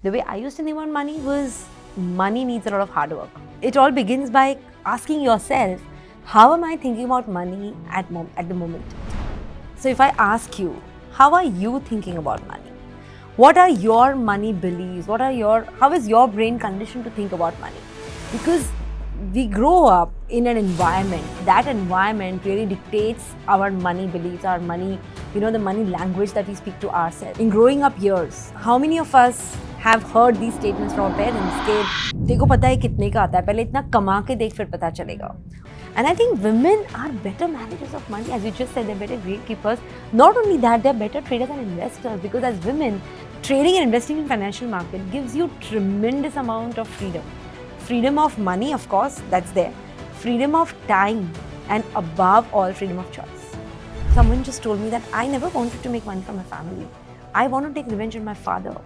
The way I used to think about money was money needs a lot of hard work. It all begins by asking yourself, how am I thinking about money at the moment? So if I ask you, how are you thinking about money? What are your money beliefs? How is your brain conditioned to think about money? Because we grow up in an environment, that environment really dictates our money beliefs, our money, the money language that we speak to ourselves. In growing up years, how many of us have heard these statements from our parents कि देखो पता है कितने का आता है, पहले इतना कमा के देख फिर पता चलेगा. And I think women are better managers of money, as you just said, they're better gatekeepers. Not only that, they're better traders and investors, because as women, trading and investing in financial market gives you tremendous amount of freedom. Freedom of money, of course, that's there. Freedom of time, and above all, freedom of choice. Someone just told me that I never wanted to make money for my family. I want to take revenge on my father.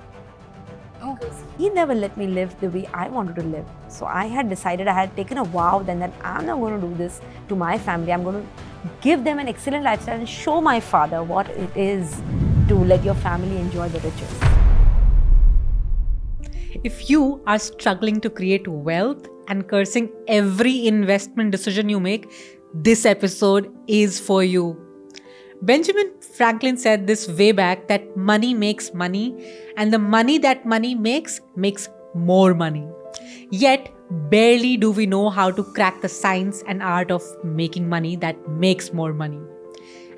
Because he never let me live the way I wanted to live. So I had decided, I had taken a vow then that I'm not going to do this to my family. I'm going to give them an excellent lifestyle and show my father what it is to let your family enjoy the riches. If you are struggling to create wealth and cursing every investment decision you make, this episode is for you. Benjamin Franklin said this way back that money makes money, and the money that money makes more money. Yet, barely do we know how to crack the science and art of making money that makes more money.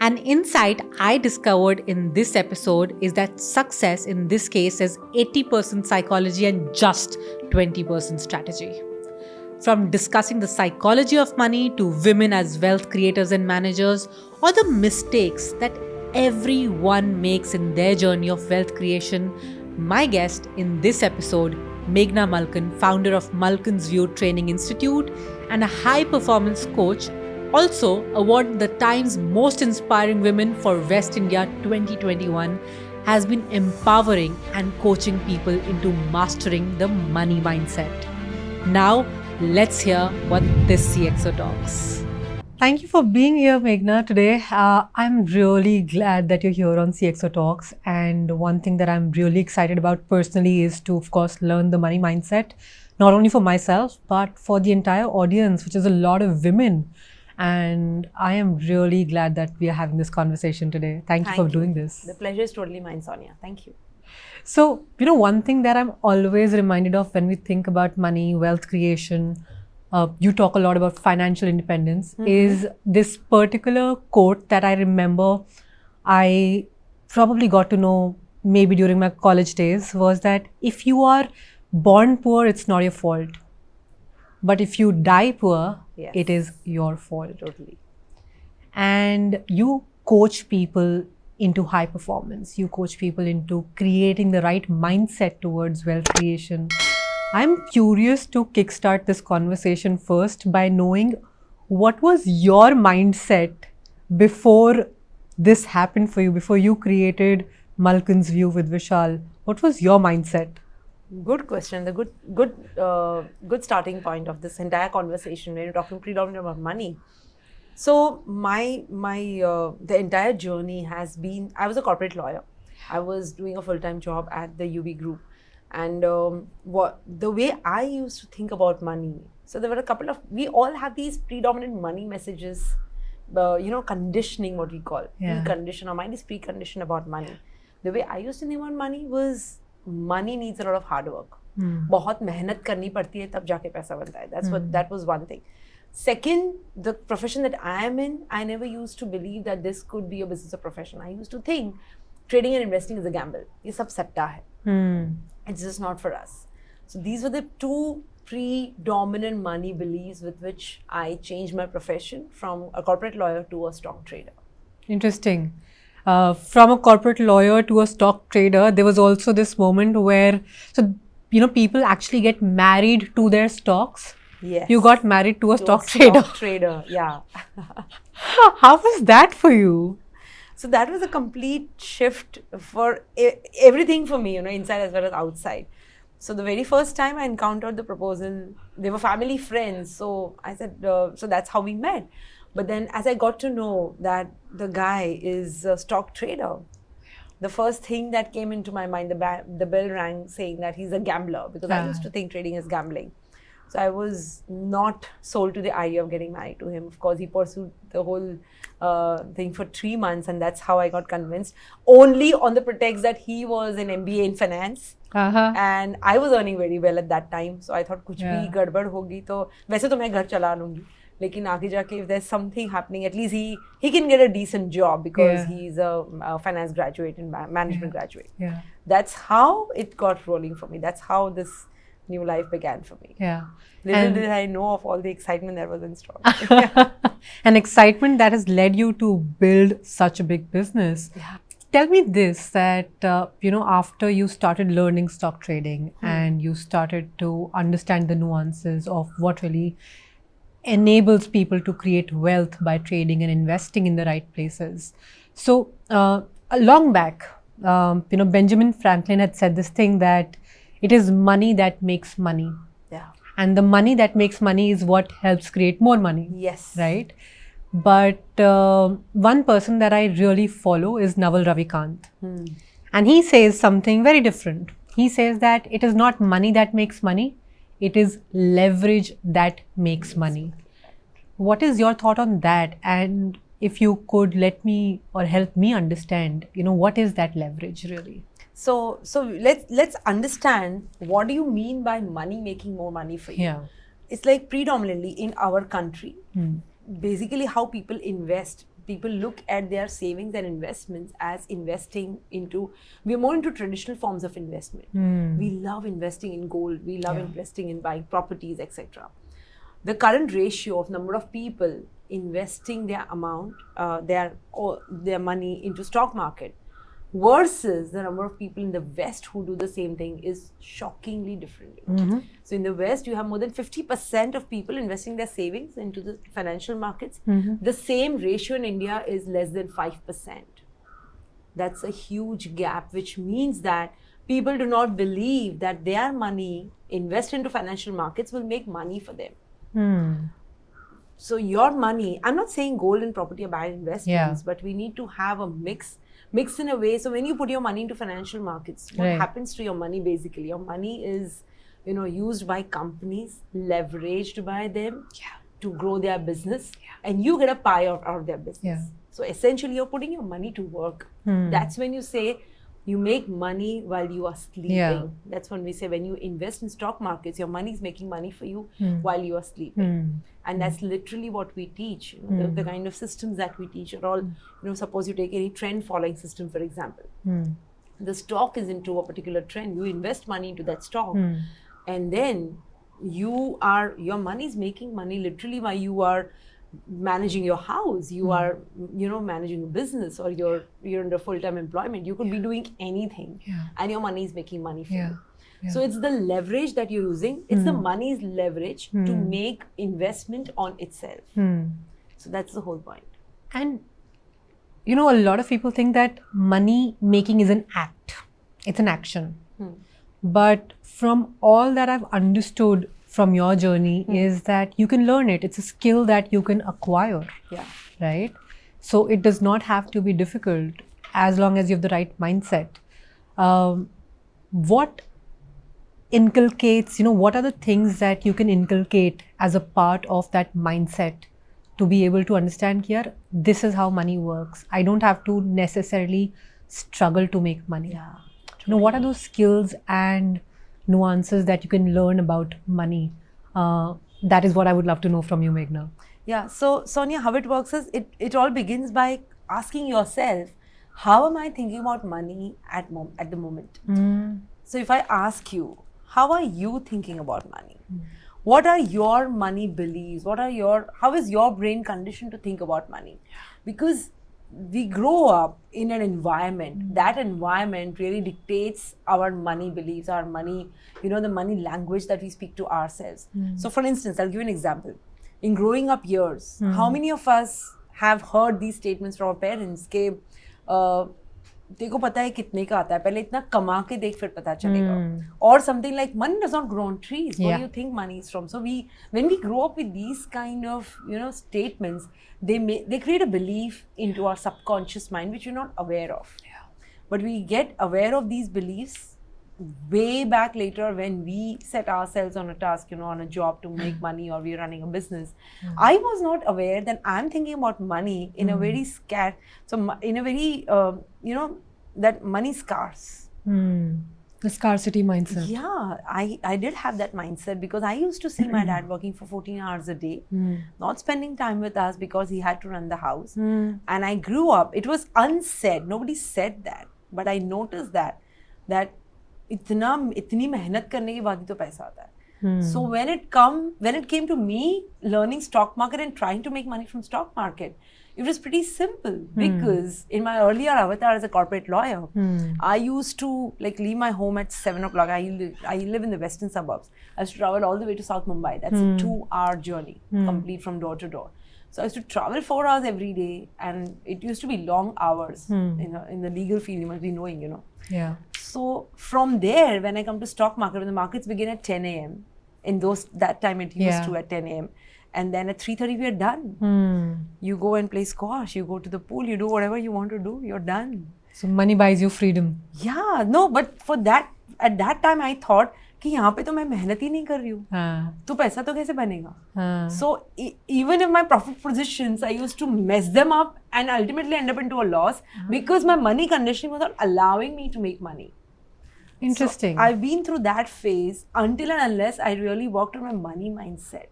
An insight I discovered in this episode is that success in this case is 80% psychology and just 20% strategy. From discussing the psychology of money to women as wealth creators and managers, or the mistakes that everyone makes in their journey of wealth creation, my guest in this episode, Meghana Malkan, founder of Malkansview Training Institute and a high-performance coach, also awarded the Times Most Inspiring Women for West India 2021, has been empowering and coaching people into mastering the money mindset. Now, let's hear what this CXO talks. Thank you for being here, Meghana, today. I'm really glad that you're here on CXO Talks. And one thing that I'm really excited about personally is to, of course, learn the money mindset, not only for myself, but for the entire audience, which is a lot of women. And I am really glad that we are having this conversation today. Thank you for doing this. The pleasure is totally mine, Sonia. Thank you. So, one thing that I'm always reminded of when we think about money, wealth creation, you talk a lot about financial independence, is this particular quote that I remember I probably got to know maybe during my college days, was that if you are born poor, it's not your fault. But if you die poor, yes, it is your fault. Totally. And you coach people into high performance. You coach people into creating the right mindset towards wealth creation. I'm curious to kickstart this conversation first by knowing what was your mindset before this happened for you, before you created Malkansview with Vishal. What was your mindset? Good question. The good starting point of this entire conversation when you're talking predominantly about money. So the entire journey has been, I was a corporate lawyer. I was doing a full-time job at the UB group. And the way I used to think about money, so there were we all have these predominant money messages, conditioning, what we call. Precondition. Our mind is preconditioned about money. The way I used to think about money was, money needs a lot of hard work. बहुत मेहनत करनी पड़ती है तब जाके पैसा बनता है. That was one thing. Second, the profession that I am in, I never used to believe that this could be a business or profession. I used to think trading and investing is a gamble. ये सब सट्टा है. It's just not for us. So these were the two predominant money beliefs with which I changed my profession from a corporate lawyer to a stock trader. Interesting. From a corporate lawyer to a stock trader, there was also this moment where, people actually get married to their stocks. Yes. You got married to a stock trader. Stock trader, yeah. How was that for you? So that was a complete shift for everything for me, inside as well as outside. So the very first time I encountered the proposal, they were family friends. So I said, so that's how we met. But then as I got to know that the guy is a stock trader, the first thing that came into my mind, the bell rang saying that he's a gambler, because I used to think trading is gambling. So I was not sold to the idea of getting married to him. Of course, he pursued the whole thing for 3 months, and that's how I got convinced, only on the pretext that he was an MBA in finance. And I was earning very well at that time. So I thought, कुछ भी गड़बड़ होगी तो वैसे तो मैं घर चला लूँगी, लेकिन आगे जाके if there's something happening, at least he can get a decent job because he's a finance graduate and management graduate. That's how it got rolling for me. That's how this new life began for me. Little did I know of all the excitement that was in store. An excitement that has led you to build such a big business. Tell me this, that after you started learning stock trading and you started to understand the nuances of what really enables people to create wealth by trading and investing in the right places. So long back, Benjamin Franklin had said this thing that it is money that makes money. And the money that makes money is what helps create more money. Right? But one person that I really follow is Naval Ravikant. And he says something very different. He says that it is not money that makes money, it is leverage that makes money. What is your thought on that? And if you could let me or help me understand, what is that leverage really? So let's understand, what do you mean by money making more money for you? It's like predominantly in our country, basically how people invest. People look at their savings and investments as investing into, we're more into traditional forms of investment. We love investing in gold, we love investing in buying properties, etc. The current ratio of number of people investing their amount, their money into stock market versus the number of people in the West who do the same thing is shockingly different. So in the West, you have more than 50% of people investing their savings into the financial markets. The same ratio in India is less than 5%. That's a huge gap, which means that people do not believe that their money invested into financial markets will make money for them. So your money, I'm not saying gold and property are bad investments, but we need to have a mix in a way. So when you put your money into financial markets, what happens to your money basically? Your money is, used by companies, leveraged by them to grow their business, and you get a pie out of their business. So essentially, you're putting your money to work. That's when you say you make money while you are sleeping. That's when we say when you invest in stock markets, your money is making money for you while you are sleeping. And that's literally what we teach. The kind of systems that we teach are all, suppose you take any trend following system, for example. The stock is into a particular trend. You invest money into that stock, and then your money is making money literally while you are managing your house, you are, managing a business, or you're under full-time employment. You could be doing anything, and your money is making money for you. So it's the leverage that you're using. It's the money's leverage to make investment on itself. So that's the whole point. And a lot of people think that money making is an act. It's an action. But from all that I've understood from your journey is that you can learn it. It's a skill that you can acquire. Right? So it does not have to be difficult as long as you have the right mindset. What inculcates, what are the things that you can inculcate as a part of that mindset to be able to understand here, this is how money works. I don't have to necessarily struggle to make money. What are those skills and nuances that you can learn about money? That is what I would love to know from you, Meghana. So Sonia, how it works is it all begins by asking yourself, how am I thinking about money at the moment? So if I ask you, how are you thinking about money? What are your money beliefs? How is your brain conditioned to think about money? Because we grow up in an environment, that environment really dictates our money beliefs, our money, the money language that we speak to ourselves. So for instance, I'll give you an example. In growing up years, how many of us have heard these statements from our parents के देखो पता है कितने का आता है, पहले इतना कमा के देख फिर पता चलेगा. Or something like money does not grow on trees. Where do you think money is from? So when we grow up with these kind of statements, they create a belief into our subconscious mind which you're not aware of. But we get aware of these beliefs way back later when we set ourselves on a task, on a job to make money, or we're running a business. I was not aware that I'm thinking about money in a very scarce, in a very, that money scarce. The scarcity mindset. Yeah, I did have that mindset because I used to see my dad working for 14 hours a day, not spending time with us because he had to run the house. And I grew up, it was unsaid, nobody said that, but I noticed that इतनी मेहनत करने के बाद ही तो पैसा आता है. So when it came to me learning stock market and trying to make money from stock market, it was pretty simple because in my earlier avatar as a corporate lawyer, I used to leave my home at 7 o'clock. I live in the western suburbs. I used to travel all the way to South Mumbai. That's a 2-hour journey, complete from door to door. So I used to travel 4 hours every day, and it used to be long hours. In the legal field, you must be knowing, Yeah. So from there, when I come to stock market, when the markets begin at 10 a.m., that time it used to at 10 a.m., and then at 3:30 we are done. You go and play squash, you go to the pool, you do whatever you want to do, you're done. So money buys you freedom. Yeah, no, but at that time I thought कि यहाँ पे तो मैं मेहनत ही नहीं कर रही हूँ, तो पैसा तो कैसे बनेगा? So even if my profit positions, I used to mess them up and ultimately end up into a loss because my money conditioning was not allowing me to make money. Interesting. So I've been through that phase until and unless I really worked on my money mindset,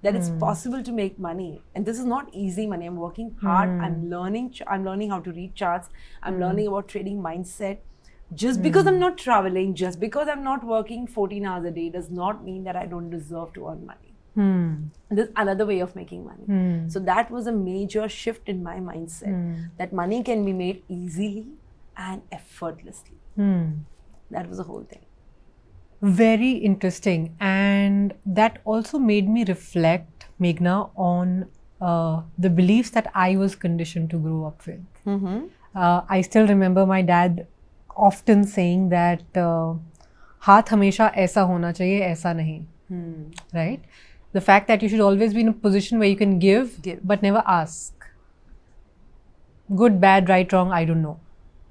that it's possible to make money, and this is not easy money. I'm working hard. I'm learning how to read charts. I'm learning about trading mindset. Just because I'm not traveling, just because I'm not working 14 hours a day does not mean that I don't deserve to earn money. There's another way of making money. So that was a major shift in my mindset, that money can be made easily and effortlessly. That was the whole thing. Very interesting. And that also made me reflect, Meghna, on the beliefs that I was conditioned to grow up with. I still remember my dad often saying that हाथ हमेशा ऐसा होना चाहिए, ऐसा नहीं. Right? The fact that you should always be in a position where you can give. But never ask. Good, bad, right, wrong, I don't know.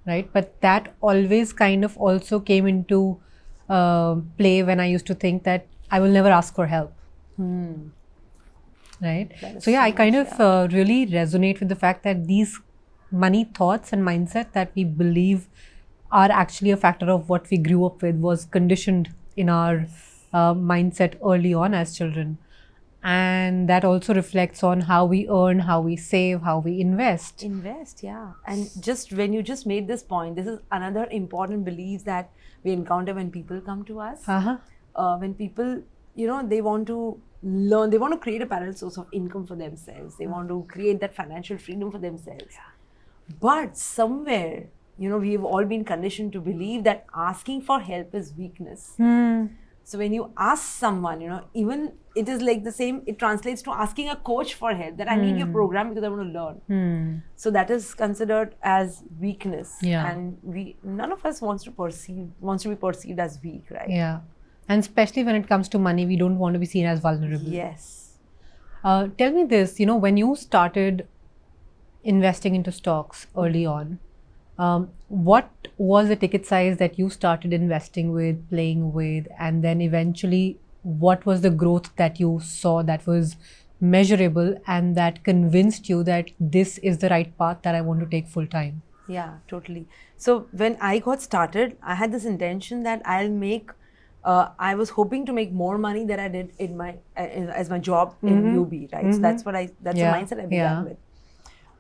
Right? But that always kind of also came into play when I used to think that I will never ask for help. Right? So yeah, I kind of really resonate with the fact that these money thoughts and mindset that we believe are actually a factor of what we grew up with, was conditioned in our mindset early on as children. And that also reflects on how we earn, how we save, how we invest. Yeah. And just when you just made this point, this is another important belief that we encounter when people come to us. When people, they want to learn, they want to create a parallel source of income for themselves. They want to create that financial freedom for themselves. But somewhere, we've all been conditioned to believe that asking for help is weakness. So when you ask someone, even it is like the same, it translates to asking a coach for help, that I need your program because I want to learn. So that is considered as weakness. And none of us wants to be perceived as weak, right? Yeah. And especially when it comes to money, we don't want to be seen as vulnerable. Yes. Tell me this, when you started investing into stocks early on, what was the ticket size that you started investing with, playing with, and then eventually what was the growth that you saw that was measurable and that convinced you that this is the right path that I want to take full time? Yeah, totally. So when I got started, I had this intention that I was hoping to make more money than I did in as my job in UB, right? So that's the mindset I began with.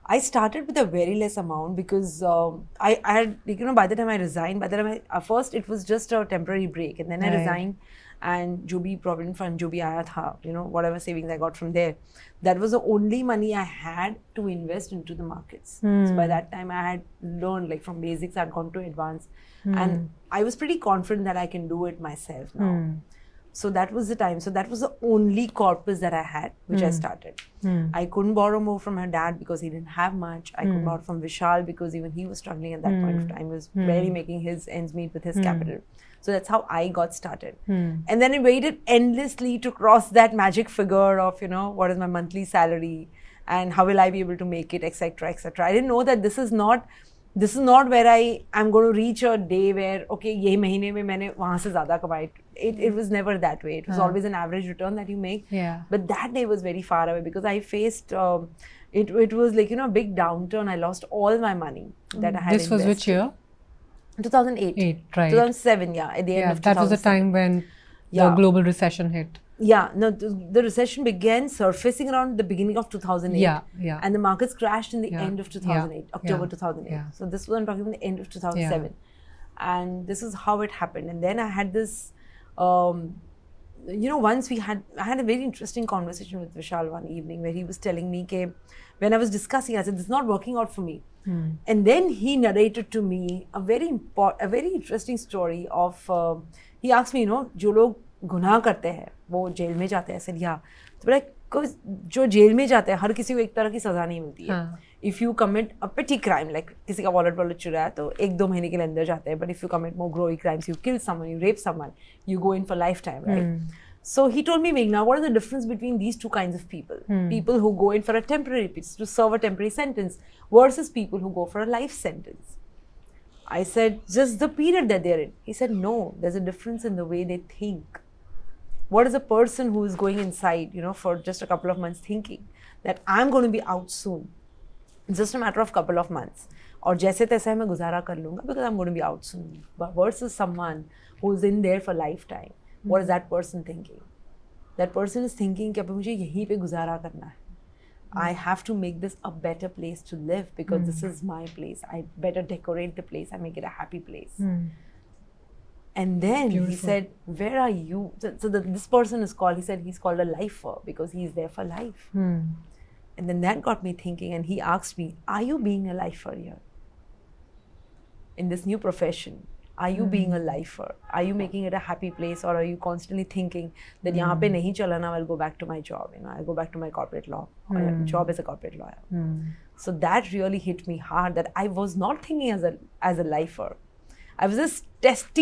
I started with a very less amount because I had, by the time I resigned, first it was just a temporary break, and then I resigned, and जो भी provident fund जो भी आया था, whatever savings I got from there, that was the only money I had to invest into the markets. So by that time I had learned, from basics, I'd gone to advanced, and I was pretty confident that I can do it myself now. So that was the time. So that was the only corpus that I had, which I started. I couldn't borrow more from my dad because he didn't have much. I couldn't borrow from Vishal because even he was struggling at that point of time. He was barely making his ends meet with his capital. So that's how I got started. And then I waited endlessly to cross that magic figure of, what is my monthly salary and how will I be able to make it, etc., etc. I didn't know that this is not this is not where I'm going to reach a day where, okay, ये महीने में मैंने वहाँ से ज़्यादा कमाई. It was never that way. It was always an average return that you make. Yeah. But that day was very far away because I faced, it was like, a big downturn. I lost all my money that I had This was invested. which year? 2008. Right. 2007, yeah. At the end of 2007. That was the time when the global recession hit. Yeah, no, the recession began surfacing around the beginning of 2008. Yeah. And the markets crashed in the end of 2008, October 2008. Yeah. So this was, I'm talking about the end of 2007. And this is how it happened. And then I had this, once I had a very interesting conversation with Vishal one evening where he was telling me, when I was discussing, I said, this is not working out for me. And then he narrated to me a very interesting story of, he asked me, जो लोग गुनाह करते हैं वो jail में जाते हैं. I said, yeah. तो बोला जो जेल में जाते हैं हर किसी को एक तरह की सजा नहीं मिलती है. If you commit a petty crime, like किसी का वॉलेट चुराया तो 1-2 महीने के लिए अंदर जाते हैं. But if you commit more growing crimes, you kill someone, you rape someone, you go in for lifetime, right? So he told me, Meghna, what is the difference between these two kinds of people? People who go in for a temporary piece to serve a temporary sentence versus people who go for a life sentence. I said, just the period that they're in. He said, no, there's a difference in the way they think. What is a person who is going inside, for just a couple of months thinking that I'm going to be out soon? It's just a matter of couple of months. और जैसे तैसे मैं गुजारा कर लूँगा because I'm going to be out soon. But versus someone who's in there for lifetime, what is that person thinking? That person is thinking कि अब मुझे यहीं पे गुजारा करना है. I have to make this a better place to live because this is my place. I better decorate the place and make it a happy place. And then he said, where are you? So this person is called, he said he's called a lifer because he's there for life. And then that got me thinking, and he asked me, are you being a lifer here? In this new profession, are you being a lifer? Are you making it a happy place, or are you constantly thinking that यहाँ पे नहीं चला ना, I'll go back to my job, I'll go back to my corporate law, or job as a corporate lawyer. So that really hit me hard that I was not thinking as a lifer. I was just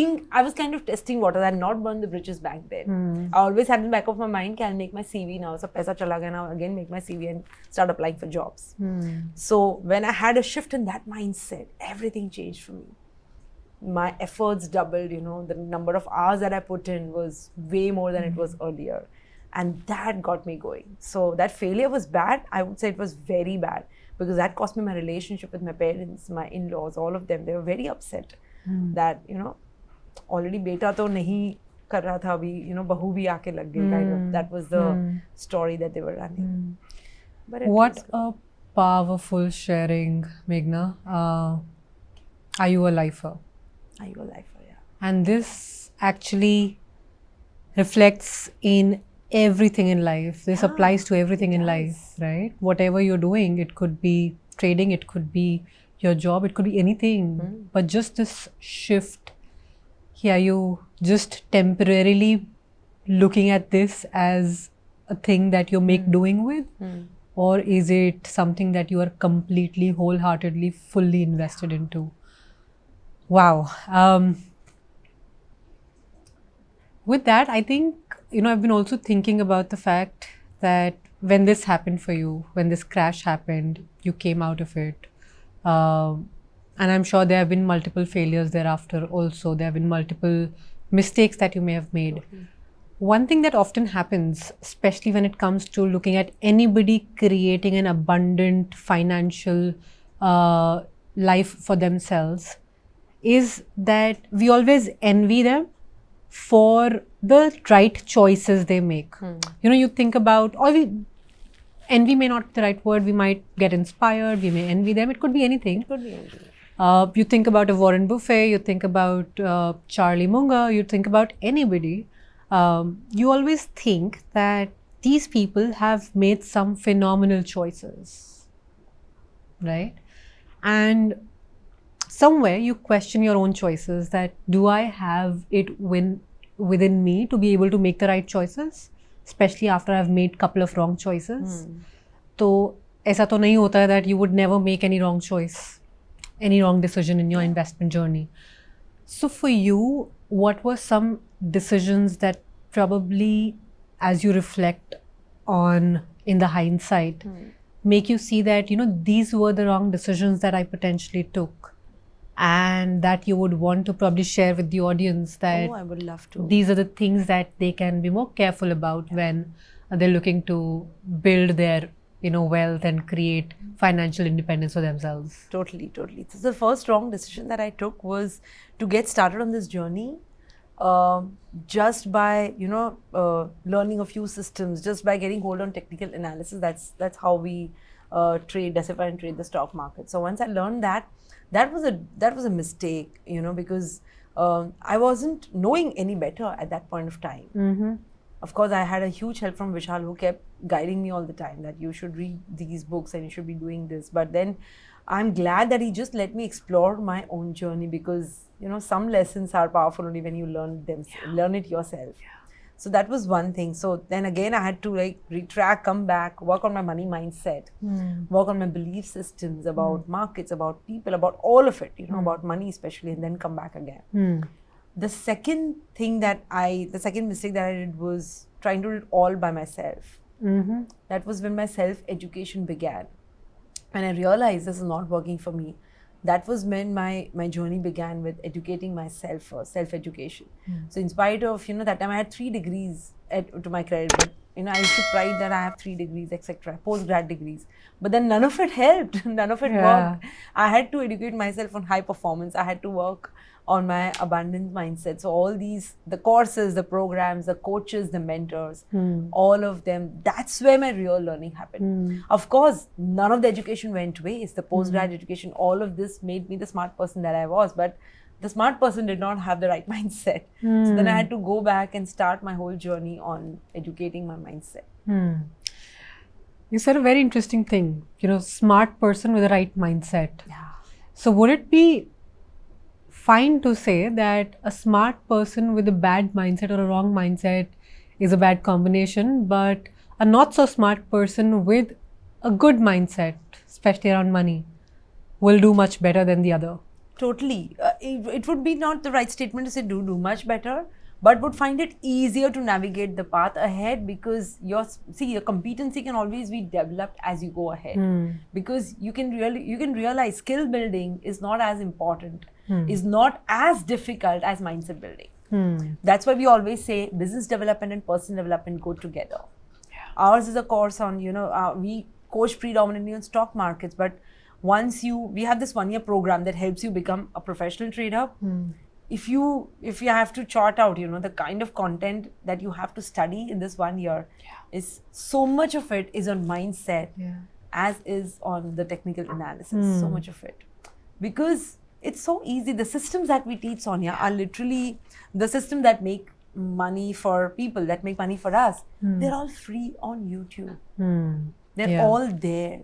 kind of testing waters. I had not burned the bridges back then. I always had in the back of my mind, can I make my CV now? So paisa chala gaya now, again make my CV and start applying for jobs. So when I had a shift in that mindset, everything changed for me. My efforts doubled, the number of hours that I put in was way more than it was earlier. And that got me going. So that failure was bad. I would say it was very bad because that cost me my relationship with my parents, my in-laws, all of them. They were very upset. That already beta to nahi kar raha tha abhi, bahu bhi aake lag gayi, kind of. That was the story that they were running. But what a powerful sharing, Meghna. Are you a lifer? Are you a lifer? Yeah. And this actually reflects in everything in life. This applies to everything in life, right? Whatever you're doing, it could be trading, it could be your job, it could be anything. But just this shift, are you just temporarily looking at this as a thing that you make doing with? Or is it something that you are completely, wholeheartedly, fully invested into? Wow. With that, I think, I've been also thinking about the fact that when this happened for you, when this crash happened, you came out of it. And I'm sure there have been multiple failures thereafter also. There have been multiple mistakes that you may have made. One thing that often happens, especially when it comes to looking at anybody creating an abundant financial life for themselves, is that we always envy them for the right choices they make. You think about, envy may not be the right word, we might get inspired, we may envy them, it could be anything. It could be anything. You think about a Warren Buffett, you think about Charlie Munger, you think about anybody, you always think that these people have made some phenomenal choices, right? And somewhere you question your own choices, that do I have it within me to be able to make the right choices, especially after I've made a couple of wrong choices. So ऐसा तो नहीं होता है that you would never make any wrong choice, any wrong decision in your investment journey. So for you, what were some decisions that probably, as you reflect on in the hindsight, make you see that, these were the wrong decisions that I potentially took? and that you would want to probably share with the audience that I would love to. these are the things that they can be more careful about when they're looking to build their wealth and create financial independence for themselves? Totally. So the first wrong decision that I took was to get started on this journey just by learning a few systems, just by getting hold on technical analysis. That's how we decipher and trade the stock market. So once I learned that was a mistake, because I wasn't knowing any better at that point of time. Mm-hmm. Of course, I had a huge help from Vishal, who kept guiding me all the time that you should read these books and you should be doing this. But then I'm glad that he just let me explore my own journey, because some lessons are powerful only when you learn it yourself. So that was one thing. So then again, I had to retract, come back, work on my money mindset, work on my belief systems about markets, about people, about all of it, about money especially, and then come back again. The second mistake that I did was trying to do it all by myself. Mm-hmm. That was when my self-education began. And I realized this is not working for me. That was when my journey began with educating myself first, self-education. So in spite of, that time I had 3 degrees to my credit, but, I used to pride that I have 3 degrees, etc., postgrad degrees. But then none of it helped, none of it worked. I had to educate myself on high performance. I had to work on my abundance mindset. So all these, the courses, the programs, the coaches, the mentors, all of them, that's where my real learning happened. Of course, none of the education went waste. The postgrad education, all of this made me the smart person that I was. But the smart person did not have the right mindset. So then I had to go back and start my whole journey on educating my mindset. You said a very interesting thing, smart person with the right mindset. Yeah. So would it be fine to say that a smart person with a bad mindset or a wrong mindset is a bad combination, but a not so smart person with a good mindset, especially around money, will do much better than the other? Totally. It would be not the right statement to say do much better, but would find it easier to navigate the path ahead, because your competency can always be developed as you go ahead. Because you can realize skill building is not as important, is not as difficult as mindset building. That's why we always say business development and personal development go together. Ours is a course on, we coach predominantly on stock markets, but we have this 1-year program that helps you become a professional trader. If you have to chart out, the kind of content that you have to study in this 1 year, is so much of it is on mindset as is on the technical analysis. So much of it, because it's so easy. The systems that we teach, Sonia, are literally the system that make money for people, that make money for us. They're all free on YouTube. They're all there.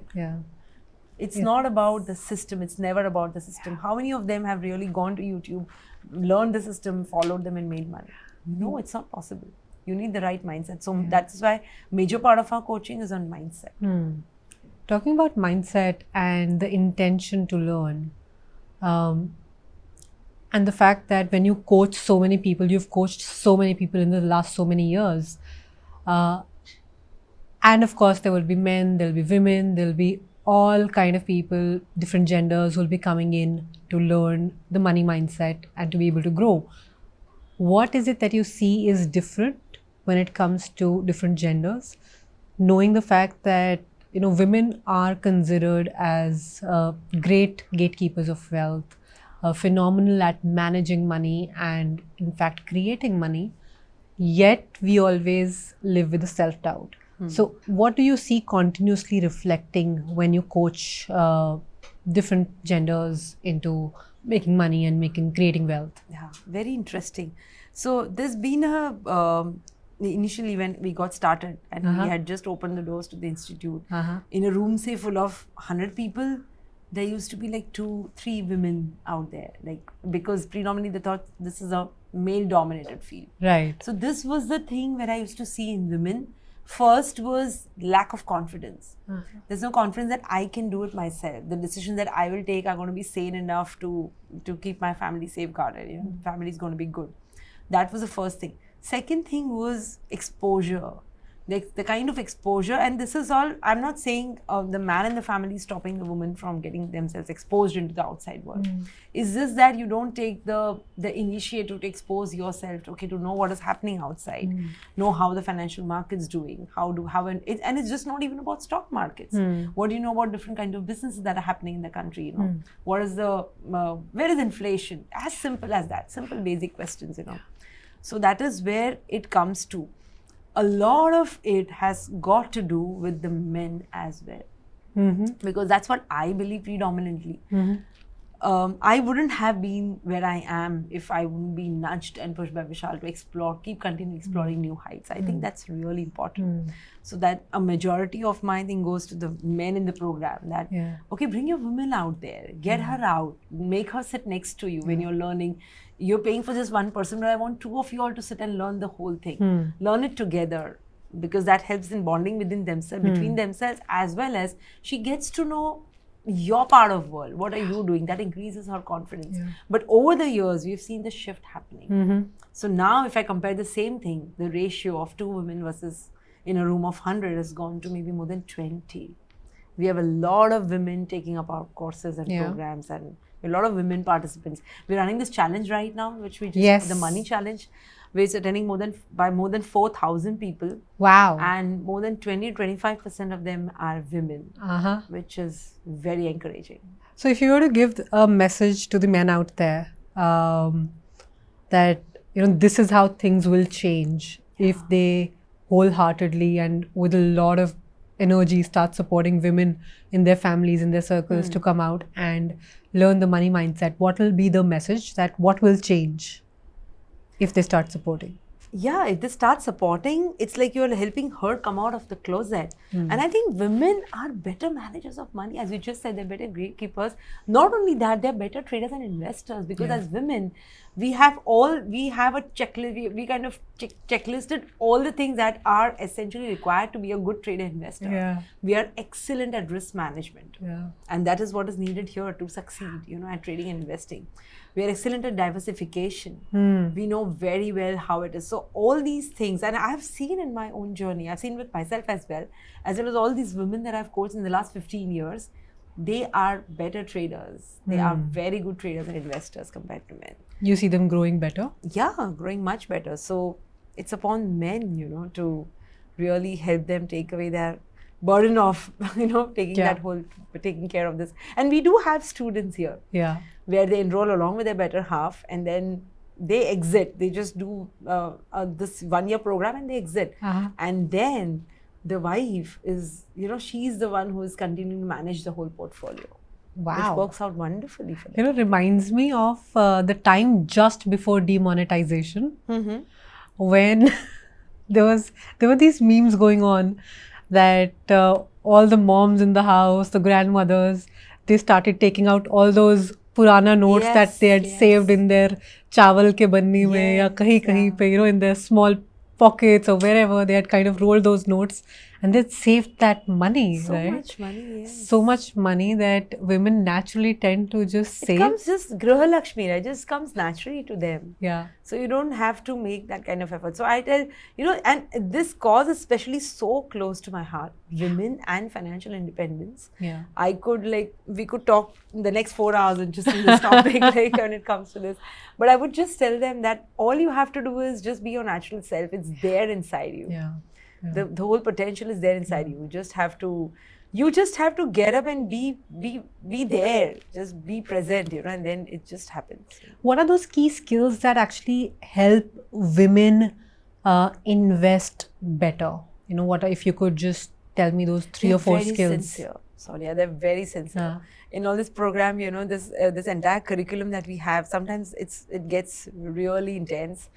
It's not about the system. It's never about the system. How many of them have really gone to YouTube, learned the system, followed them and made money? No, it's not possible. You need the right mindset. So that's why major part of our coaching is on mindset. Talking about mindset and the intention to learn, and the fact that when you coach so many people, you've coached so many people in the last so many years, and of course there will be men, there will be women, there will be all kind of people, different genders will be coming in to learn the money mindset and to be able to grow. What is it that you see is different when it comes to different genders, knowing the fact that women are considered as great gatekeepers of wealth, phenomenal at managing money and in fact creating money, yet we always live with a self-doubt. So what do you see continuously reflecting when you coach different genders into making money and creating wealth? Yeah, very interesting. So there's been initially when we got started and we had just opened the doors to the institute, in a room say full of 100 people, there used to be like 2-3 women out there, because predominantly they thought this is a male dominated field. Right. So this was the thing where I used to see in women. First was lack of confidence. There's no confidence that I can do it myself. The decisions that I will take are going to be sane enough to keep my family safeguarded. Family is going to be good. That was the first thing. Second thing was exposure. the kind of exposure, and this is all, I'm not saying the man in the family is stopping the woman from getting themselves exposed into the outside world. It's just that you don't take the initiative to expose yourself, to know what is happening outside, know how the financial market's doing, and it's just not even about stock markets. What do you know about different kinds of businesses that are happening in the country? What is where is inflation? As simple as that, simple basic questions. So that is where it comes to. A lot of it has got to do with the men as well, because that's what I believe predominantly. I wouldn't have been where I am if I wouldn't be nudged and pushed by Vishal to continue exploring new heights. I think that's really important. So that a majority of my thing goes to the men in the program, that, bring your women out there, get her out, make her sit next to you when you're learning. You're paying for just one person, but I want two of you all to sit and learn the whole thing. Learn it together, because that helps in bonding between themselves, as well as she gets to know your part of world. What are you doing? That increases her confidence. But over the years, we've seen the shift happening. So now if I compare the same thing, the ratio of 2 women versus in a room of 100 has gone to maybe more than 20. We have a lot of women taking up our courses and programs, and a lot of women participants. We're running this challenge right now, which we just the money challenge, which is attending more than 4,000 people. Wow. And more than 20-25% of them are women, which is very encouraging. So if you were to give a message to the men out there, that this is how things will change if they wholeheartedly and with a lot of energy start supporting women in their families, in their circles, to come out and learn the money mindset, what will be the message, that what will change if they start supporting? Yeah, if they start supporting, it's like you're helping her come out of the closet. And I think women are better managers of money. As you just said, they're better gatekeepers. Not only that, they're better traders and investors, because as women, we have a checklist. We kind of checklisted all the things that are essentially required to be a good trader investor. We are excellent at risk management. And that is what is needed here to succeed, at trading and investing. We are excellent at diversification. We know very well how it is. So all these things, and I've seen in my own journey, I've seen with myself as well as all these women that I've coached in the last 15 years, they are better traders. They are very good traders and investors compared to men. You see them growing better? Yeah, growing much better. So it's upon men, to really help them take away their burden of, taking care of this. And we do have students here. Where they enroll along with their better half, and then they exit. They just do this 1-year program and they exit. And then the wife is, she's the one who is continuing to manage the whole portfolio. Wow. Which works out wonderfully for them. Reminds me of the time just before demonetization, when there were these memes going on that all the moms in the house, the grandmothers, they started taking out all those Purana notes that they had saved in their chawal ke banni mein, ya kahin pe, in their small pockets or wherever. They had kind of rolled those notes and they'd saved that money, right? So much money, So much money that women naturally tend to just save. It comes just Griha Lakshmi, it just comes naturally to them. Yeah. So you don't have to make that kind of effort. So I tell, and this cause is especially so close to my heart, women and financial independence. Yeah. We could talk the next 4 hours and just on this topic, when it comes to this. But I would just tell them that all you have to do is just be your natural self. It's there inside you. Yeah. The whole potential is there inside you. You just have to get up and be there. Just be present, and then it just happens. What are those key skills that actually help women invest better? If you could just tell me those 3 or 4 skills. Sincere. Sonia, they're very sincere. In all this program, this entire curriculum that we have, sometimes it gets really intense.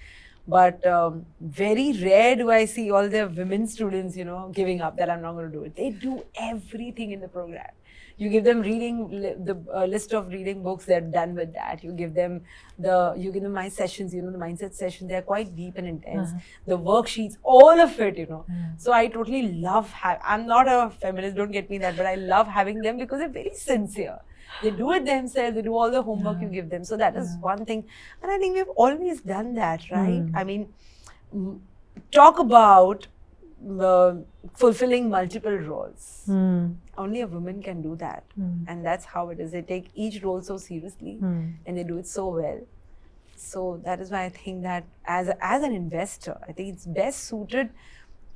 But very rare do I see all the women students, giving up that I'm not going to do it. They do everything in the program. You give them reading the list of reading books, they're done with that. You give them my sessions, the mindset sessions, they're quite deep and intense. The worksheets, all of it, So I totally love I'm not a feminist, don't get me that, but I love having them because they're very sincere. They do it themselves, they do all the homework you give them. So that is one thing. And I think we've always done that, right? I mean, talk about fulfilling multiple roles. Only a woman can do that. And that's how it is. They take each role so seriously and they do it so well. So that is why I think that as an investor, I think it's best suited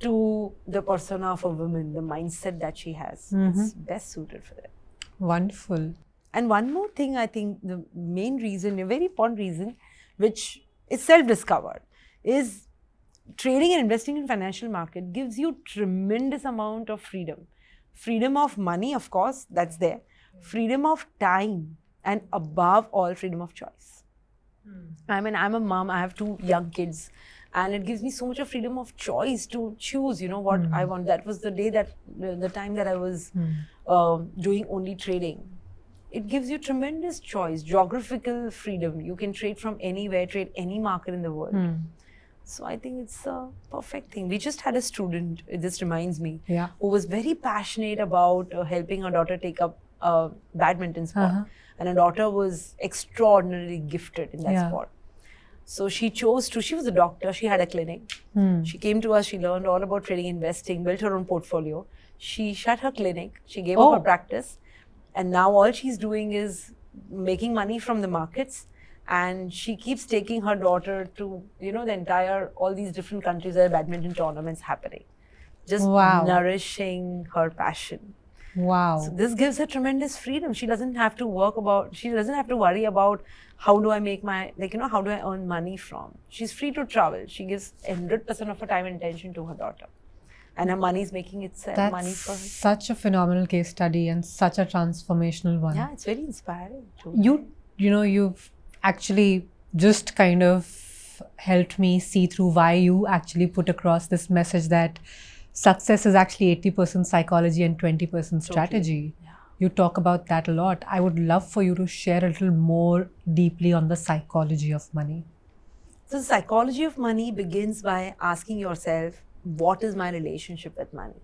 to the persona of a woman, the mindset that she has. It's best suited for that. Wonderful. And one more thing, I think the main reason, a very important reason, which is self-discovered, is trading and investing in financial market gives you tremendous amount of freedom. Freedom of money, of course, that's there. Freedom of time, and above all, freedom of choice. I mean, I'm a mom, I have 2 young kids, and it gives me so much of freedom of choice to choose, what I want. That was the day that, the time that I was doing only trading. It gives you tremendous choice, geographical freedom. You can trade from anywhere, trade any market in the world. So I think it's a perfect thing. We just had a student, this reminds me, who was very passionate about helping her daughter take up badminton sport. And her daughter was extraordinarily gifted in that sport. So she chose to, she was a doctor, she had a clinic. She came to us, she learned all about trading, investing, built her own portfolio. She shut her clinic, she gave up her practice. And now all she's doing is making money from the markets. And she keeps taking her daughter to, the entire, all these different countries where badminton tournaments happening. Just nourishing her passion. Wow. So this gives her tremendous freedom. She doesn't have to worry about how do I make my, how do I earn money from. She's free to travel. She gives 100% of her time and attention to her daughter. And her money is making itself money for her. That's such a phenomenal case study and such a transformational one. Yeah, it's very inspiring too. You've actually just kind of helped me see through why you actually put across this message that success is actually 80% psychology and 20% strategy. Yeah. You talk about that a lot. I would love for you to share a little more deeply on the psychology of money. So the psychology of money begins by asking yourself, what is my relationship with money?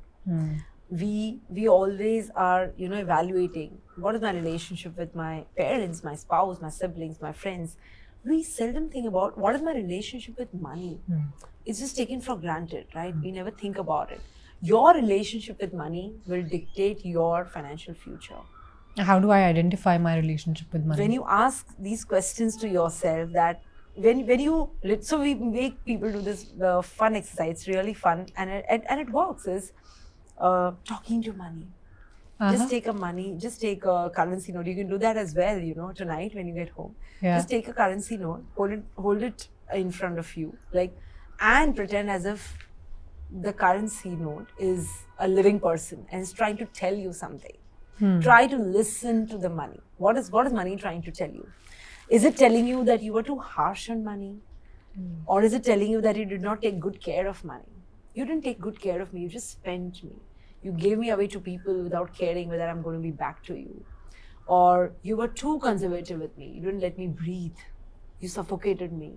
We always are, evaluating what is my relationship with my parents, my spouse, my siblings, my friends. We seldom think about what is my relationship with money. It's just taken for granted, right? We never think about it. Your relationship with money will dictate your financial future. How do I identify my relationship with money? When you ask these questions to yourself, that so we make people do this fun exercise, it's really fun, and it works, is talking to money. Just take a currency note. You can do that as well, tonight when you get home. Just take a currency note, hold it in front of you, and pretend as if the currency note is a living person and is trying to tell you something. Try to listen to the money. What is money trying to tell you? Is it telling you that you were too harsh on money? Or is it telling you that you did not take good care of money? You didn't take good care of me, you just spent me. You gave me away to people without caring whether I'm going to be back to you. Or you were too conservative with me, you didn't let me breathe. You suffocated me.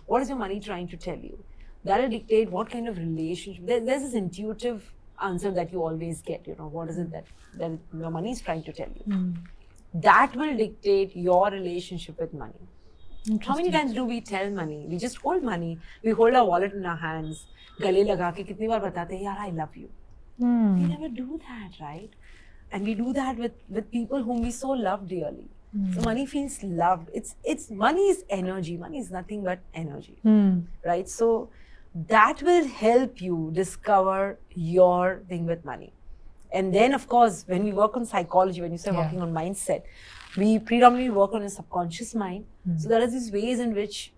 What is your money trying to tell you? That will dictate what kind of relationship. There's this intuitive answer that you always get, what is it that your money is trying to tell you? That will dictate your relationship with money. How many times do we tell money? We just hold money. We hold our wallet in our hands. Gale laga ke kitni baar batate hain, yaar, I love you. We never do that, right? And we do that with people whom we so love dearly. So money feels loved. It's money is energy. Money is nothing but energy, right? So that will help you discover your thing with money. And then, of course, when we work on psychology, when you say working on mindset, we predominantly work on a subconscious mind. So there are these ways in which,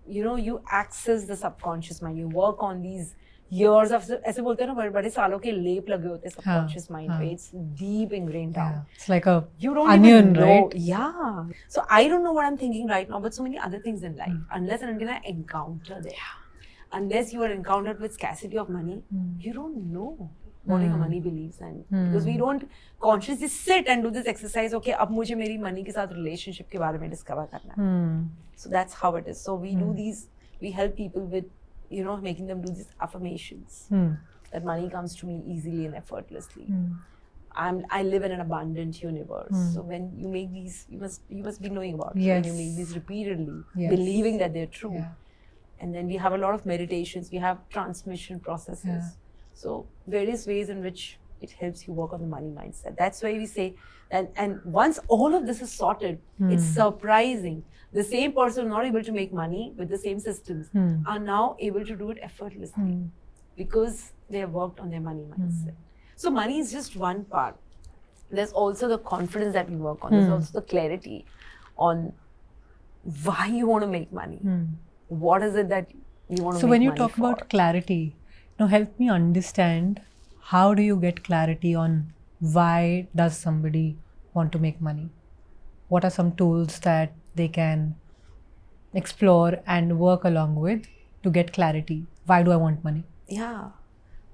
you access the subconscious mind. You work on these years of, ऐसे बोलते हैं ना, बड़े सालों के लेप लगे होते हैं subconscious mind पे. It's deep ingrained down. It's like a you don't onion, even know. right? Yeah. So I don't know what I'm thinking right now, but so many other things in life, unless and until I encounter them. Unless you are encountered with scarcity of money, you don't know what your money believes in. Because we don't consciously sit and do this exercise, okay, अब मुझे मेरी money के साथ relationship के बारे में discover करना है. So that's how it is. So we do these, we help people with, making them do these affirmations. That money comes to me easily and effortlessly. I live in an abundant universe. So when you make these, you must be knowing about it. Yes. When you make these repeatedly, Yes. believing that they're true. Yeah. And then we have a lot of meditations, we have transmission processes. So various ways in which it helps you work on the money mindset. That's why we say, and once all of this is sorted, it's surprising. The same person not able to make money with the same systems are now able to do it effortlessly because they have worked on their money mindset. So money is just one part. There's also the confidence that we work on. There's also the clarity on why you want to make money. What is it that you want to make money for? So when you talk about clarity, help me understand, how do you get clarity on why does somebody want to make money? What are some tools that they can explore and work along with to get clarity? Why do I want money? Yeah.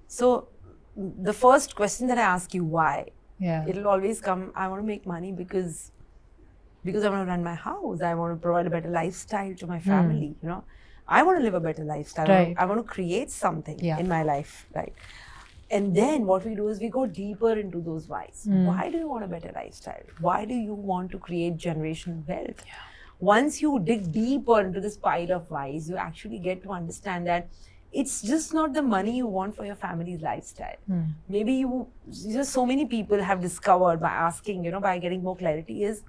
So the first question that I ask you, why? Yeah. It'll always come, I want to make money because I want to run my house. I want to provide a better lifestyle to my family. I want to live a better lifestyle. Right. I want to create something Yeah. in my life, right? And then what we do is we go deeper into those whys. Why do you want a better lifestyle? Why do you want to create generational wealth? Yeah. Once you dig deeper into this pile of whys, you actually get to understand that it's just not the money you want for your family's lifestyle. Maybe just so many people have discovered by asking, by getting more clarity, is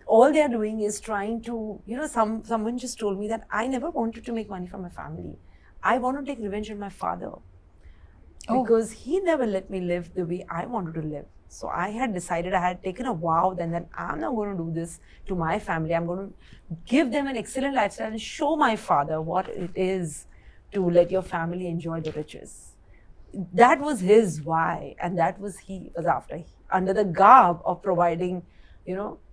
all they are doing is trying to, someone just told me that I never wanted to make money for my family. I want to take revenge on my father because he never let me live the way I wanted to live. So I had decided, I had taken a vow then that I'm not going to do this to my family. I'm going to give them an excellent lifestyle and show my father what it is to let your family enjoy the riches. That was his why, and that was he was after, under the garb of providing,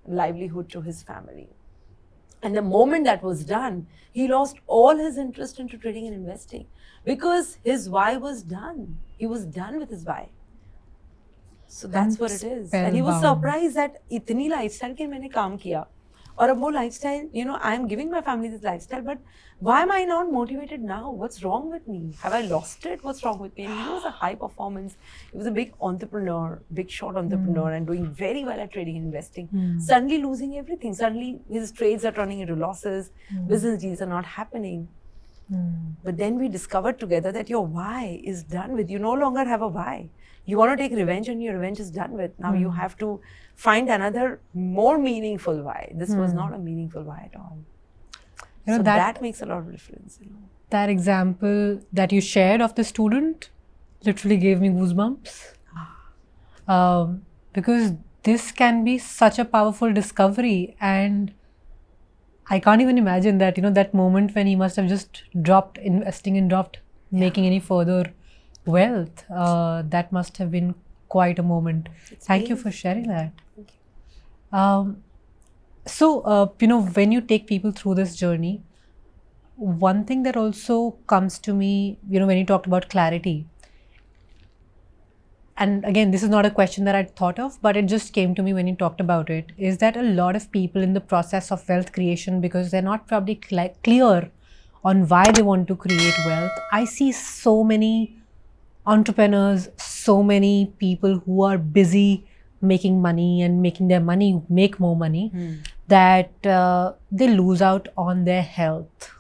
livelihood to his family. And the moment that was done, he lost all his interest into trading and investing because his why was done. He was done with his why. So that's what it is. And he was surprised that itni lifestyle ke maine kaam kiya. Or a more lifestyle, I am giving my family this lifestyle, but why am I not motivated now? What's wrong with me? Have I lost it? What's wrong with me? And he was a high performance. He was a big entrepreneur, big shot entrepreneur, and doing very well at trading and investing. Suddenly losing everything. Suddenly his trades are turning into losses. Business deals are not happening. But then we discovered together that your why is done with. You no longer have a why. You want to take revenge and your revenge is done with. Now you have to find another more meaningful why. This was not a meaningful why at all. So that makes a lot of difference. That example that you shared of the student literally gave me goosebumps. Because this can be such a powerful discovery, and I can't even imagine that, that moment when he must have just dropped investing and dropped making any further wealth. That must have been quite a moment. Thank you for sharing that. Thank you. So, when you take people through this journey, one thing that also comes to me, when you talked about clarity, and again, this is not a question that I'd thought of, but it just came to me when you talked about it, is that a lot of people in the process of wealth creation, because they're not probably clear on why they want to create wealth. I see so many entrepreneurs, so many people who are busy making money and making their money make more money, that they lose out on their health.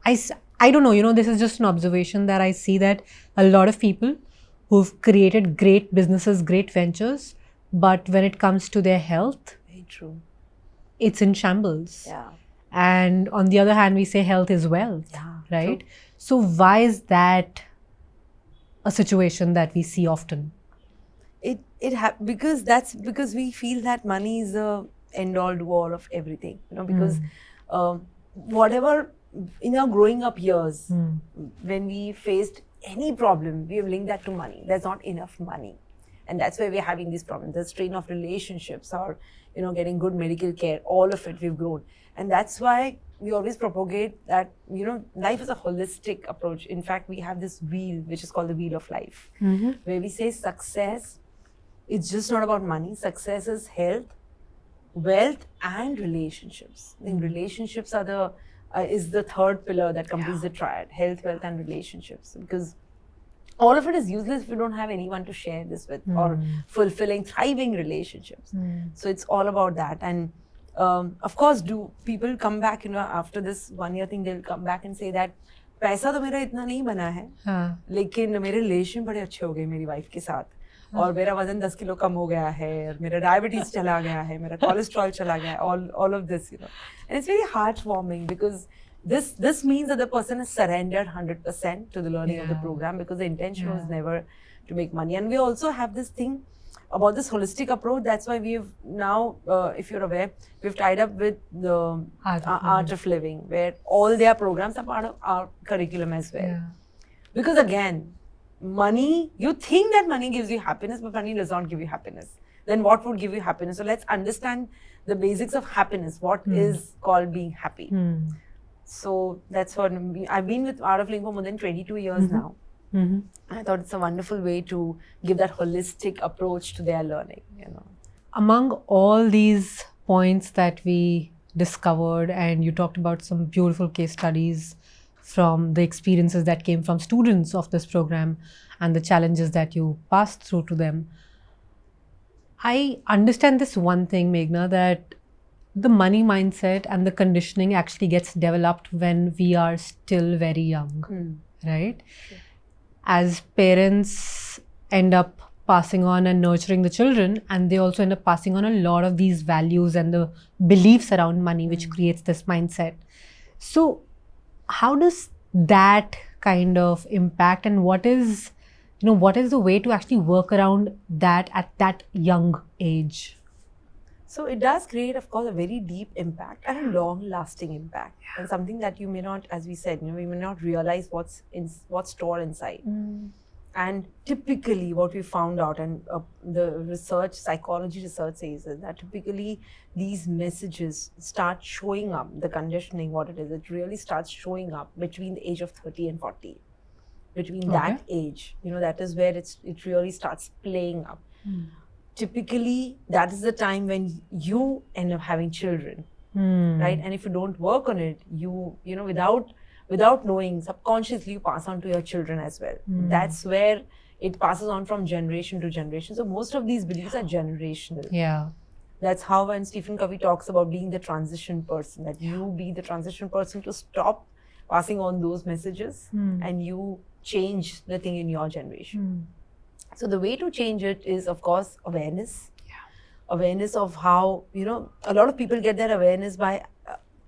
I don't know, this is just an observation that I see, that a lot of people who've created great businesses, great ventures, but when it comes to their health, very true, it's in shambles. Yeah. And on the other hand, we say health is wealth, right? True. So why is that a situation that we see often? Because we feel that money is the end all do all of everything, because whatever in our growing up years, when we faced any problem, we have linked that to money. There's not enough money, and that's why we're having these problems. The strain of relationships, or getting good medical care, all of it we've grown, and that's why we always propagate that life is a holistic approach. In fact, we have this wheel which is called the wheel of life, where we say success, it's just not about money. Success is health, wealth, and relationships. I think relationships are is the third pillar that completes the triad: health, wealth, and relationships. Because all of it is useless if you don't have anyone to share this with, or fulfilling, thriving relationships. So it's all about that. And of course, do people come back, after this 1 year thing, they'll come back and say that पैसा तो मेरा इतना नहीं बना है, लेकिन मेरे relation बड़े अच्छे हो गए मेरी वाइफ के साथ, और मेरा वजन 10 किलो कम हो गया है, और मेरा डायबिटीज चला गया है, मेरा कोलेस्ट्रॉल चला गया है, all of this, and it's very heartwarming because this means that the person has surrendered 100% to the learning of the program, because the intention was never to make money. And we also have this thing about this holistic approach. That's why we've now, if you're aware, we've tied up with the Art of Living, where all their programs are part of our curriculum as well. Because again, money, you think that money gives you happiness, but money does not give you happiness. Then what would give you happiness? So let's understand the basics of happiness. What is called being happy? So that's what I've been with Art of Living for more than 22 years now. I thought it's a wonderful way to give that holistic approach to their learning. Among all these points that we discovered, and you talked about some beautiful case studies from the experiences that came from students of this program and the challenges that you passed through to them, I understand this one thing, Meghna, that the money mindset and the conditioning actually gets developed when we are still very young, right? Sure. As parents end up passing on and nurturing the children, and they also end up passing on a lot of these values and the beliefs around money, which creates this mindset. So how does that kind of impact, and what is the way to actually work around that at that young age? So it does create, of course, a very deep impact and a long-lasting impact, and something that you may not, as we said, we may not realize what's stored inside. And typically, what we found out, and the psychology research says, is that typically these messages start showing up. The conditioning, what it is, it really starts showing up between the age of 30 and 40. Between that age, that is where it really starts playing up. Typically, that is the time when you end up having children, right? And if you don't work on it, without knowing, subconsciously you pass on to your children as well. That's where it passes on from generation to generation. So most of these beliefs are generational. Yeah. That's how when Stephen Covey talks about being the transition person, that you be the transition person to stop passing on those messages and you change the thing in your generation. So the way to change it is, of course, awareness. Awareness of how, a lot of people get their awareness by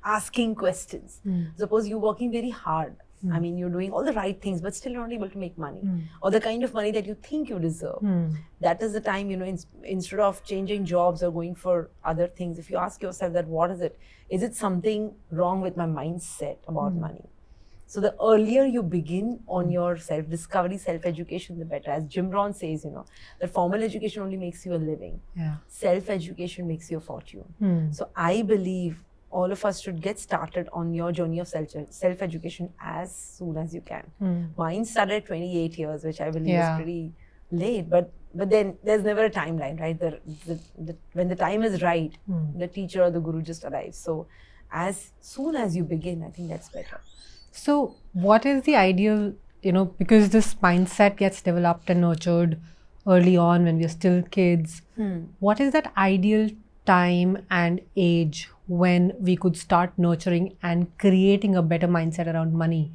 asking questions. Suppose you're working very hard. I mean, you're doing all the right things, but still not able to make money, or the kind of money that you think you deserve. That is the time, instead of changing jobs or going for other things, if you ask yourself that, what is it? Is it something wrong with my mindset about money? So the earlier you begin on your self-discovery, self-education, the better. As Jim Rohn says, that formal education only makes you a living. Self-education makes you a fortune. So I believe all of us should get started on your journey of self-education as soon as you can. Mine started at 28 years, which I believe is pretty late. But then there's never a timeline, right? When the time is right, the teacher or the guru just arrives. So as soon as you begin, I think that's better. So what is the ideal, because this mindset gets developed and nurtured early on when we're still kids, what is that ideal time and age when we could start nurturing and creating a better mindset around money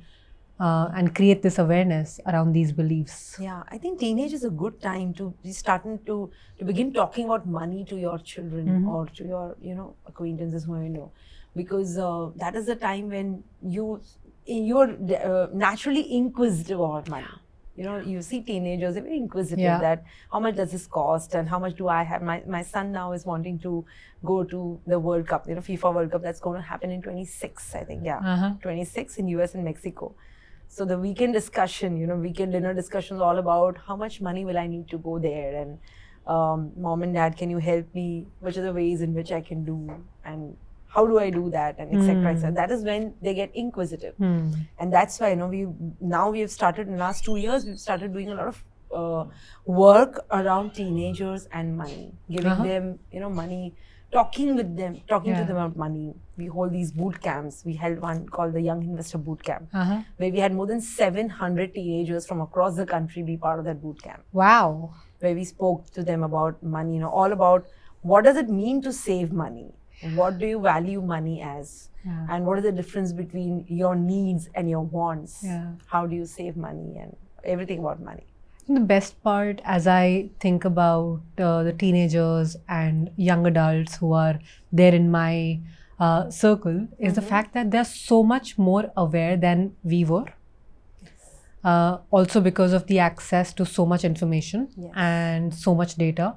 and create this awareness around these beliefs? Yeah, I think teenage is a good time to be starting to begin talking about money to your children or to your, acquaintances who you know, because that is the time when you're naturally inquisitive about money. You see teenagers, they're very inquisitive that how much does this cost and how much do I have? My son now is wanting to go to the World Cup, FIFA World Cup that's going to happen in 26, I think, 26 in US and Mexico. So the weekend discussion, weekend dinner discussions all about how much money will I need to go there, and mom and dad, can you help me? Which are the ways in which I can do, and how do I do that, and etc. etc. That is when they get inquisitive, and that's why we have started in the last 2 years. We've started doing a lot of work around teenagers and money, giving them money, talking to them about money. We hold these boot camps. We held one called the Young Investor Boot Camp, where we had more than 700 teenagers from across the country be part of that boot camp. Wow! Where we spoke to them about money, all about what does it mean to save money. What do you value money as? Yeah. And what is the difference between your needs and your wants? Yeah. How do you save money and everything about money? The best part, as I think about the teenagers and young adults who are there in my circle, is the fact that they're so much more aware than we were. Also because of the access to so much information and so much data.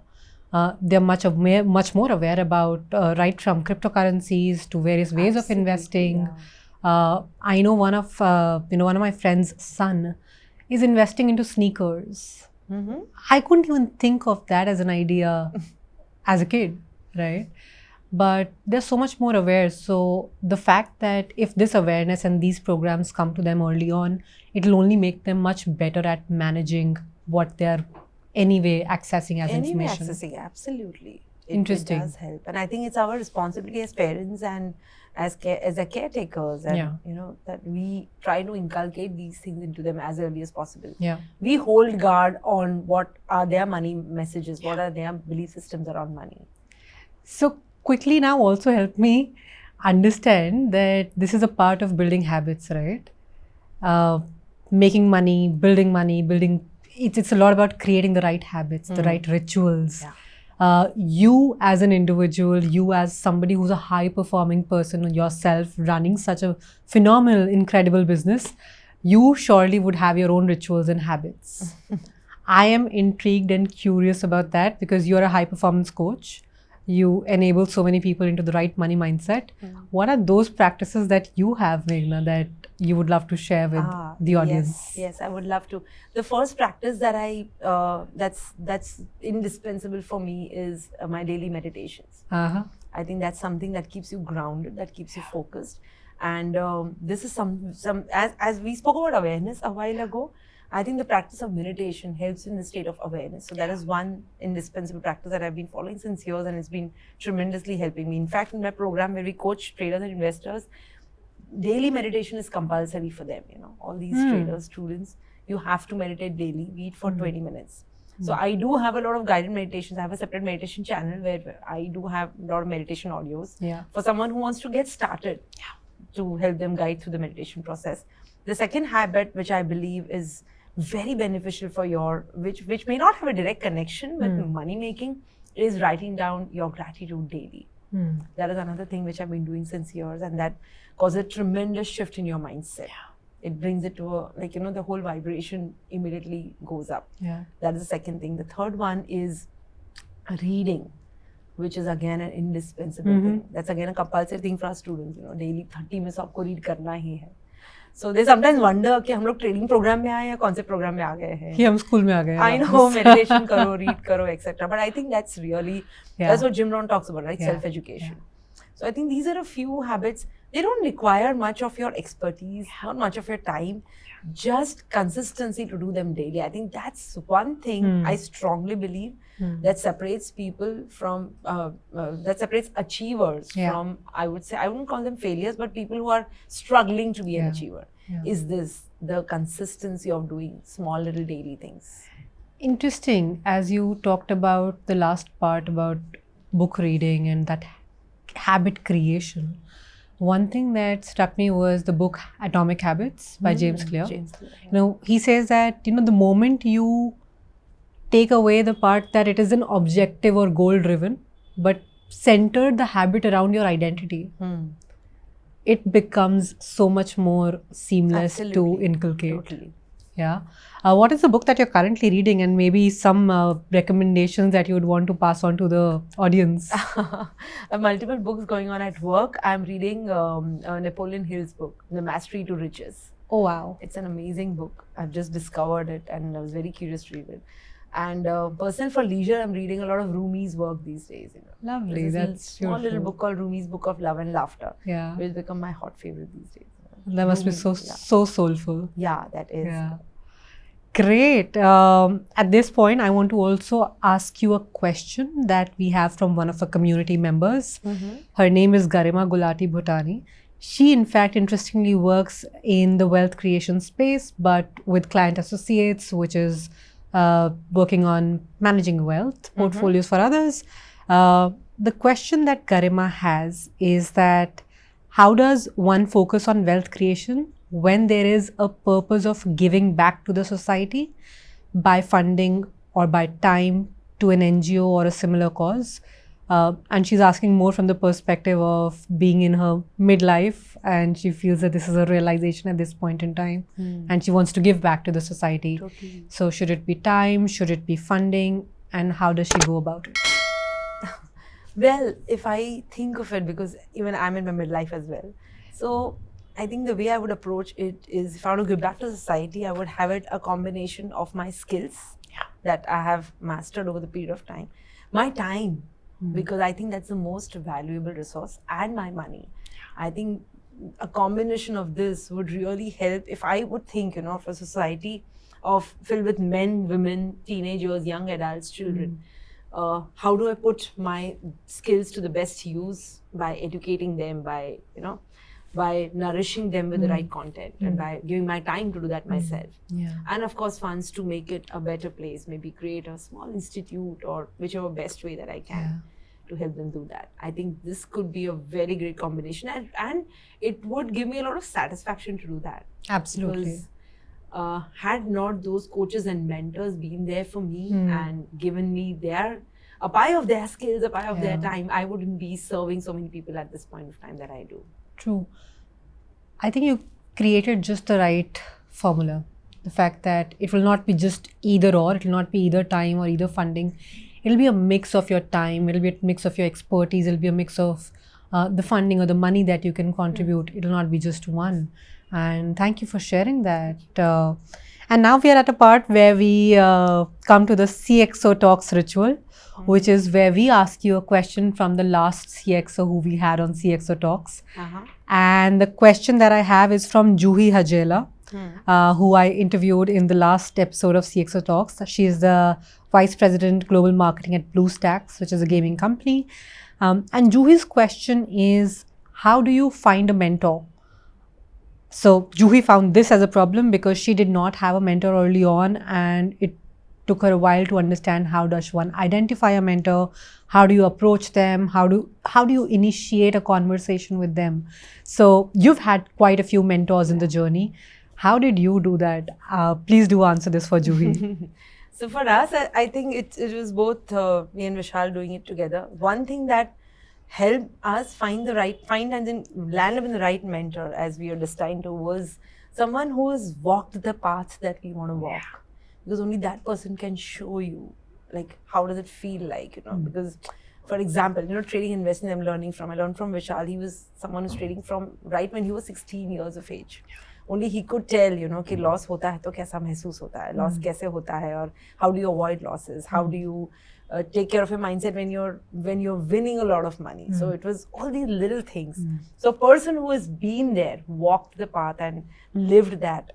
They're much more aware about right from cryptocurrencies to various ways of investing. I know one of my friend's son is investing into sneakers. I couldn't even think of that as an idea as a kid, right? But they're so much more aware. So the fact that if this awareness and these programs come to them early on, it'll only make them much better at managing what they're anyway accessing as information. Absolutely. Interesting. It does help. And I think it's our responsibility as parents and as the caretakers, and that we try to inculcate these things into them as early as possible. Yeah. We hold guard on what are their money messages, what are their belief systems around money. So quickly now also help me understand that this is a part of building habits, right? Making money, building. It's a lot about creating the right habits, the right rituals. You as an individual, you as somebody who's a high performing person yourself, running such a phenomenal, incredible business, you surely would have your own rituals and habits. I am intrigued and curious about that because you're a high performance coach. You enable so many people into the right money mindset. What are those practices that you have, Meghana, that you would love to share with the audience? Yes, I would love to. The first practice that that's indispensable for me is my daily meditations. I think that's something that keeps you grounded, that keeps you focused. And this is as we spoke about awareness a while ago, I think the practice of meditation helps in the state of awareness. So that is one indispensable practice that I've been following since years, and it's been tremendously helping me. In fact, in my program where we coach traders and investors, daily meditation is compulsory for them. All these traders, students, you have to meditate daily, be it for 20 minutes. So I do have a lot of guided meditations. I have a separate meditation channel where I do have a lot of meditation audios for someone who wants to get started to help them guide through the meditation process. The second habit, which I believe is very beneficial for which may not have a direct connection with money making, is writing down your gratitude daily. That is another thing which I've been doing since years, and that causes a tremendous shift in your mindset. It brings it to the whole vibration immediately goes up. That is the second thing. The third one is reading, which is again an indispensable thing. That's again a compulsory thing for our students. Daily 30 minutes आपको read करना ही है. So they sometimes wonder कि हम लोग training programme में आए या कौन से प्रोग्राम में आ गए हैं. कि हम स्कूल में आ गए. I know, meditation करो, read करो, etc. But I think that's really that's what Jim Rohn talks about, right? Self-education. So I think these are a few habits. They don't require much of your expertise, not much of your time, just consistency to do them daily. I think that's one thing I strongly believe that separates people from, that separates achievers from, I would say, I wouldn't call them failures, but people who are struggling to be an achiever. Is this the consistency of doing small little daily things? Interesting. As you talked about the last part about book reading and that habit creation, one thing that struck me was the book Atomic Habits by James Clear. He says that, the moment you take away the part that it is an objective or goal driven, but center the habit around your identity, it becomes so much more seamless to inculcate. Totally. Yeah. What is the book that you're currently reading, and maybe some recommendations that you would want to pass on to the audience? Multiple books going on at work. I'm reading Napoleon Hill's book, The Mastery to Riches. Oh, wow. It's an amazing book. I've just discovered it and I was very curious to read it. And personal for leisure, I'm reading a lot of Rumi's work these days. Lovely. That's a small little book called Rumi's Book of Love and Laughter. Yeah. Which has become my hot favorite these days. That must be so soulful. Yeah, that is. Yeah. Great. At this point, I want to also ask you a question that we have from one of our community members. Her name is Garima Gulati Bhutani. She, in fact, interestingly works in the wealth creation space, but with client associates, which is working on managing wealth portfolios for others. the question that Garima has is that how does one focus on wealth creation when there is a purpose of giving back to the society by funding or by time to an NGO or a similar cause? And she's asking more from the perspective of being in her midlife, and she feels that this is a realization at this point in time, and she wants to give back to the society. Totally. So should it be time? Should it be funding? And how does she go about it? Well, if I think of it, because even I'm in my midlife as well. So I think the way I would approach it is, if I want to give back to society, I would have it a combination of my skills that I have mastered over the period of time, my time, because I think that's the most valuable resource, and my money. I think a combination of this would really help. If I would think, of a society filled with men, women, teenagers, young adults, children, how do I put my skills to the best use by educating them, by nourishing them with the right content, and by giving my time to do that myself. And of course, funds to make it a better place, maybe create a small institute or whichever best way that I can to help them do that. I think this could be a very great combination, and it would give me a lot of satisfaction to do that. Absolutely. Because had not those coaches and mentors been there for me and given me a pie of their skills, a pie of their time, I wouldn't be serving so many people at this point of time that I do. True. I think you created just the right formula. The fact that it will not be just either or, it will not be either time or either funding. It'll be a mix of your time, it'll be a mix of your expertise, it'll be a mix of the funding or the money that you can contribute. It'll not be just one. And thank you for sharing that. And now we are at a part where we come to the CXO Talks Ritual, which is where we ask you a question from the last CXO who we had on CXO Talks. And the question that I have is from Juhi Hajela, who I interviewed in the last episode of CXO Talks. She is the Vice President Global Marketing at BlueStacks, which is a gaming company. And Juhi's question is, how do you find a mentor? So Juhi found this as a problem because she did not have a mentor early on, and it took her a while to understand how does one identify a mentor, how do you approach them, how do you initiate a conversation with them. So you've had quite a few mentors in the journey. How did you do that? Please do answer this for Juhi. So for us, I think it was both me and Vishal doing it together. One thing that helped us find and then land up in the right mentor as we are destined to was someone who has walked the path that we want to walk. Because only that person can show you, like, how does it feel like, because, for example, trading, investing, I learned from Vishal. He was someone who's trading from right when he was 16 years of age. Only he could tell, कि loss होता है तो कैसा महसूस होता है, loss कैसे होता है, और how do you avoid losses, how do you take care of your mindset when you're winning a lot of money. So it was all these little things. So a person who has been there, walked the path and lived that,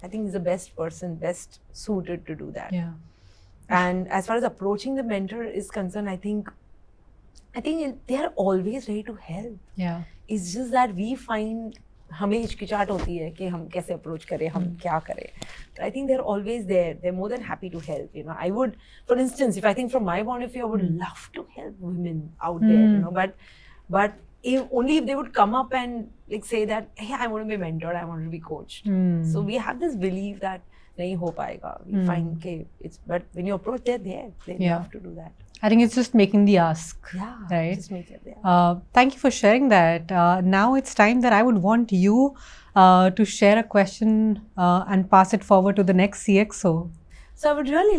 I think is the best person, best suited to do that. And as far as approaching the mentor is concerned, I think they are always ready to help. It's just that we find हमें हिचकिचाहट होती है कि हम कैसे approach करें, हम क्या करें. But I think they're always there. They're more than happy to help. I would, for instance, if I think from my point of view, I would love to help women out there. But only if they would come up and say that, hey, I want to be mentored, I want to be coached. So we have this belief that nahi ho paega. We find but when you approach, they're there. They love to do that. I think it's just making the ask. Right? Just make it there. Thank you for sharing that. Now it's time that I would want you to share a question and pass it forward to the next CXO. So I would really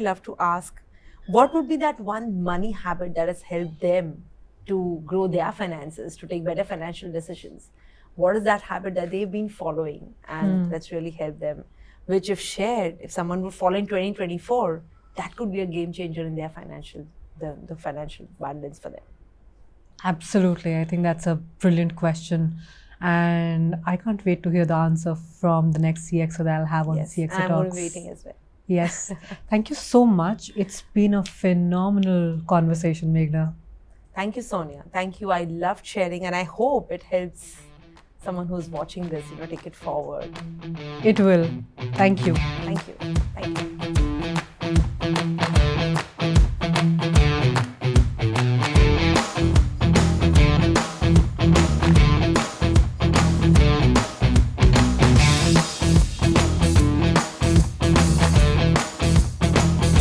love to ask, what would be that one money habit that has helped them to grow their finances, to take better financial decisions? What is that habit that they've been following and that's really helped them? Which, if shared, if someone would follow in 2024, that could be a game changer in their the financial balance for them. Absolutely. I think that's a brilliant question. And I can't wait to hear the answer from the next CXO that I'll have on CXO Talks. I'm waiting as well. Yes. Thank you so much. It's been a phenomenal conversation, Meghna. Thank you, Sonia. Thank you. I loved sharing, and I hope it helps someone who's watching this, take it forward. It will. Thank you. Thank you. Thank you.